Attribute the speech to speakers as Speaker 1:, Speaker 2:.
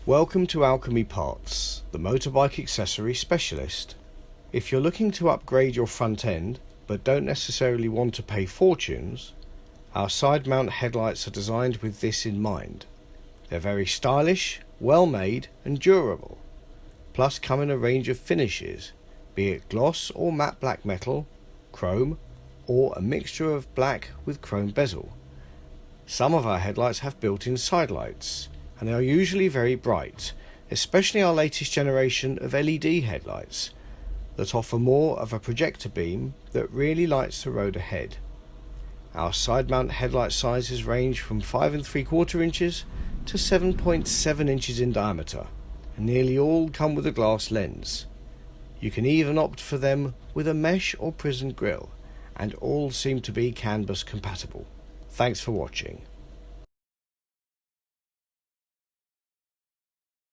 Speaker 1: Welcome to Alchemy Parts, the motorbike accessory specialist. If you're looking to upgrade your front end, but don't necessarily want to pay fortunes, our side mount headlights are designed with this in mind. They're very stylish, well made and durable, plus come in a range of finishes, be it gloss or matte black metal, chrome, or a mixture of black with chrome bezel. Some of our headlights have built-in side lights, and they are usually very bright, especially our latest generation of LED headlights that offer more of a projector beam that really lights the road ahead. Our side mount headlight sizes range from 5 3/4 inches to 7.7 inches in diameter, and nearly all come with a glass lens. You can even opt for them with a mesh or prism grille, and all seem to be canvas compatible. Thanks for watching.